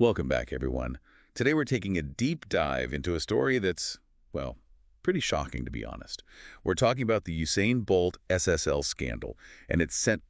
Welcome back, everyone. Today we're taking a deep dive into a story that's, well, pretty shocking to be honest. We're talking about the Usain Bolt SSL scandal, and it sent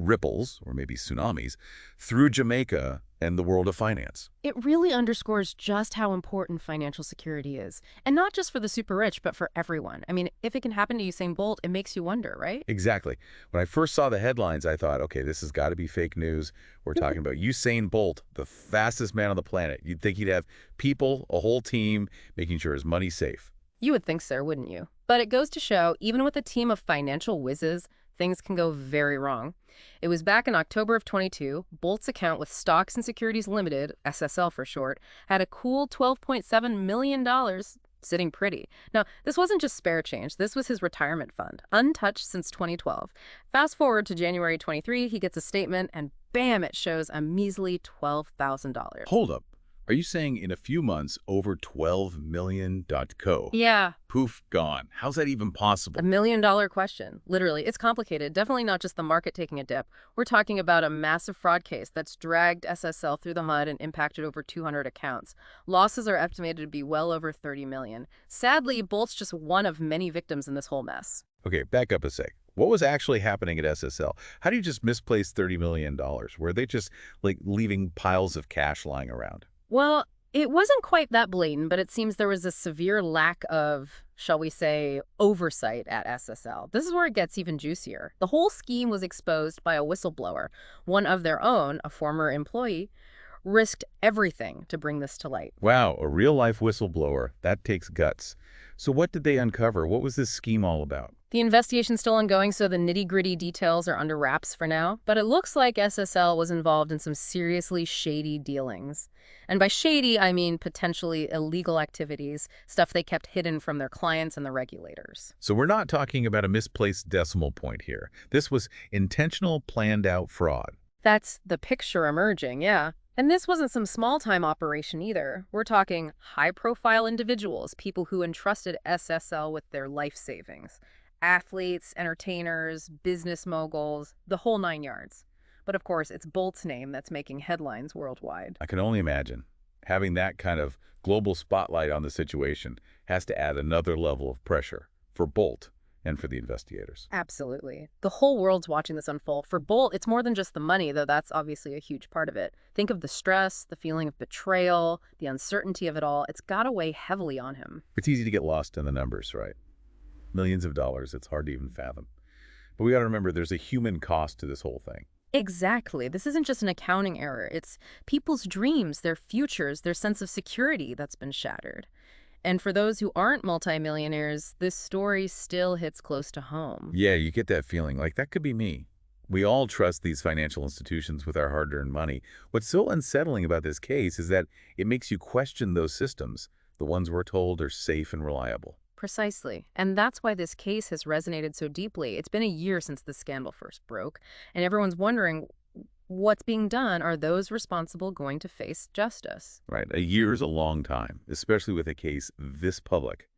ripples, or maybe tsunamis, through Jamaica and the world of finance. It really underscores just how important financial security is. And not just for the super rich, but for everyone. I mean, if it can happen to Usain Bolt, it makes you wonder, right? Exactly. When I first saw the headlines, I thought, okay, this has got to be fake news. We're talking about Usain Bolt, the fastest man on the planet. You'd think he'd have people, a whole team, making sure his money's safe. You would think so, wouldn't you? But it goes to show, even with a team of financial whizzes, things can go very wrong. It was back in October of 22, Bolt's account with Stocks and Securities Limited, SSL for short, had a cool $12.7 million sitting pretty. Now, this wasn't just spare change. This was his retirement fund, untouched since 2012. Fast forward to January 23, he gets a statement, and bam, it shows a measly $12,000. Hold up. Are you saying in a few months, over 12 million.co? Yeah, Poof, gone. How's that even possible? $1 million question. Literally, it's complicated. Definitely not just the market taking a dip. We're talking about a massive fraud case that's dragged SSL through the mud and impacted over 200 accounts. Losses are estimated to be well over 30 million. Sadly, Bolt's just one of many victims in this whole mess. Okay, back up a sec. What was actually happening at SSL? How do you just misplace $30 million? Were they just, like, leaving piles of cash lying around? Well, it wasn't quite that blatant, but it seems there was a severe lack of, shall we say, oversight at SSL. This is where it gets even juicier. The whole scheme was exposed by a whistleblower. One of their own, a former employee, risked everything to bring this to light. Wow, a real-life whistleblower. That takes guts. So what did they uncover? What was this scheme all about? The investigation's still ongoing, so the nitty-gritty details are under wraps for now. But it looks like SSL was involved in some seriously shady dealings. And by shady, I mean potentially illegal activities, stuff they kept hidden from their clients and the regulators. So we're not talking about a misplaced decimal point here. This was intentional, planned-out fraud. That's the picture emerging, yeah. And this wasn't some small-time operation either. We're talking high-profile individuals, people who entrusted SSL with their life savings. Athletes, entertainers, business moguls, the whole nine yards. But of course, it's Bolt's name that's making headlines worldwide. I can only imagine. Having that kind of global spotlight on the situation has to add another level of pressure for Bolt and for the investigators. Absolutely. The whole world's watching this unfold. For Bolt, it's more than just the money, though that's obviously a huge part of it. Think of the stress, the feeling of betrayal, the uncertainty of it all. It's got to weigh heavily on him. It's easy to get lost in the numbers, right? Millions of dollars, it's hard to even fathom. But we got to remember there's a human cost to this whole thing. Exactly. This isn't just an accounting error. It's people's dreams, their futures, their sense of security that's been shattered. And for those who aren't multimillionaires, this story still hits close to home. Yeah, you get that feeling, like that could be me. We all trust these financial institutions with our hard-earned money. What's so unsettling about this case is that it makes you question those systems, the ones we're told are safe and reliable. Precisely. And that's why this case has resonated so deeply. It's been a year since the scandal first broke, and everyone's wondering what's being done. Are those responsible going to face justice? Right, a year is a long time, especially with a case this public.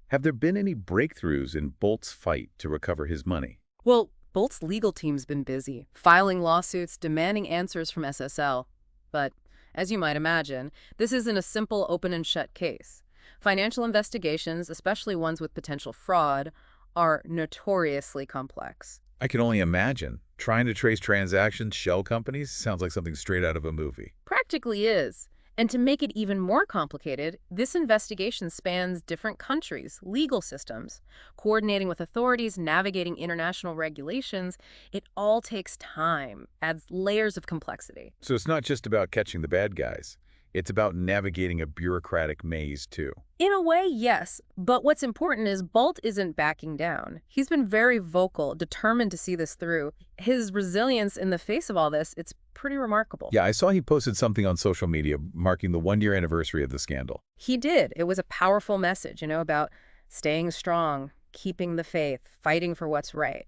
Have there been any breakthroughs in Bolt's fight to recover his money? Well, Bolt's legal team's been busy, filing lawsuits, demanding answers from SSL. But, as you might imagine, this isn't a simple open and shut case. Financial investigations, especially ones with potential fraud, are notoriously complex. I can only imagine. Trying to trace transactions, shell companies, sounds like something straight out of a movie. Practically is. And to make it even more complicated, this investigation spans different countries, legal systems, coordinating with authorities, navigating international regulations. It all takes time, adds layers of complexity. So it's not just about catching the bad guys. It's about navigating a bureaucratic maze, too. In a way, yes. But what's important is Bolt isn't backing down. He's been very vocal, determined to see this through. His resilience in the face of all this, it's pretty remarkable. Yeah, I saw he posted something on social media marking the one-year anniversary of the scandal. He did. It was a powerful message, about staying strong, keeping the faith, fighting for what's right.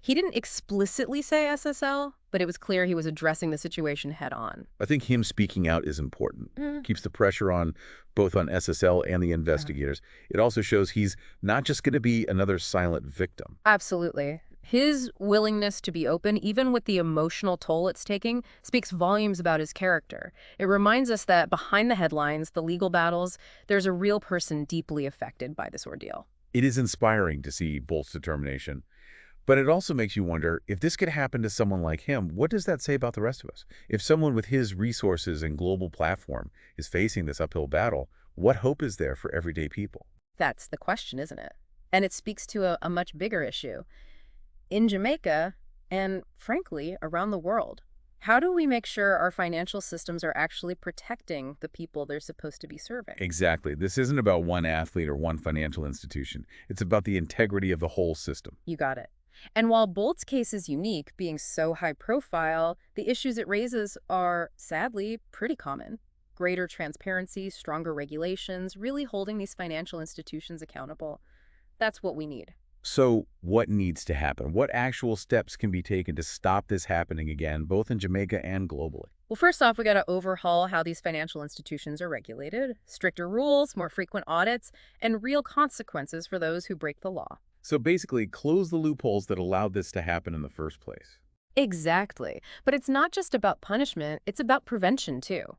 He didn't explicitly say SSL, but it was clear he was addressing the situation head on. I think him speaking out is important. Keeps the pressure on both on SSL and the investigators. It also shows he's not just going to be another silent victim. Absolutely. His willingness to be open, even with the emotional toll it's taking, speaks volumes about his character. It reminds us that behind the headlines, the legal battles, there's a real person deeply affected by this ordeal. It is inspiring to see Bolt's determination, but it also makes you wonder, if this could happen to someone like him, what does that say about the rest of us? If someone with his resources and global platform is facing this uphill battle, what hope is there for everyday people? That's the question, isn't it? And it speaks to a much bigger issue. In Jamaica, and frankly, around the world, how do we make sure our financial systems are actually protecting the people they're supposed to be serving? Exactly. This isn't about one athlete or one financial institution. It's about the integrity of the whole system. You got it. And while Bolt's case is unique, being so high profile, the issues it raises are, sadly, pretty common. Greater transparency, stronger regulations, really holding these financial institutions accountable. That's what we need. So what needs to happen? What actual steps can be taken to stop this happening again, both in Jamaica and globally? Well, first off, we got to overhaul how these financial institutions are regulated. Stricter rules, more frequent audits, and real consequences for those who break the law. So basically, close the loopholes that allowed this to happen in the first place. Exactly. But it's not just about punishment, it's about prevention too.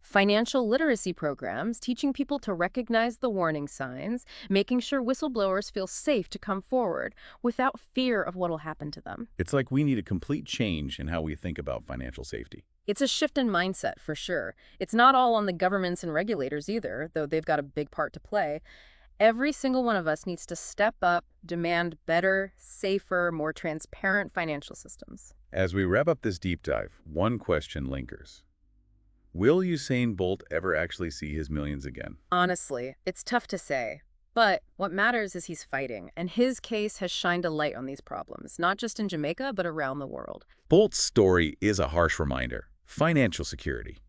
Financial literacy programs, teaching people to recognize the warning signs, making sure whistleblowers feel safe to come forward without fear of what will happen to them. It's like we need a complete change in how we think about financial safety. It's a shift in mindset, for sure. It's not all on the governments and regulators either, though they've got a big part to play. Every single one of us needs to step up, demand better, safer, more transparent financial systems. As we wrap up this deep dive, one question lingers. Will Usain Bolt ever actually see his millions again? Honestly, it's tough to say. But what matters is he's fighting, and his case has shined a light on these problems, not just in Jamaica, but around the world. Bolt's story is a harsh reminder. Financial security.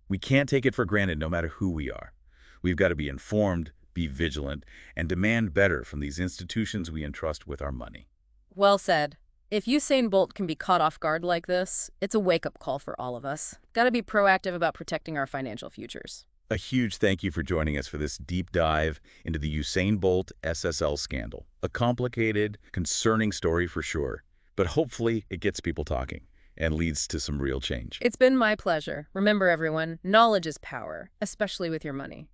We can't take it for granted no matter who we are. We've got to be informed, be vigilant, and demand better from these institutions we entrust with our money. Well said. If Usain Bolt can be caught off guard like this, it's a wake-up call for all of us. Got to be proactive about protecting our financial futures. A huge thank you for joining us for this deep dive into the Usain Bolt SSL scandal. A complicated, concerning story for sure, but hopefully it gets people talking and leads to some real change. It's been my pleasure. Remember, everyone, knowledge is power, especially with your money.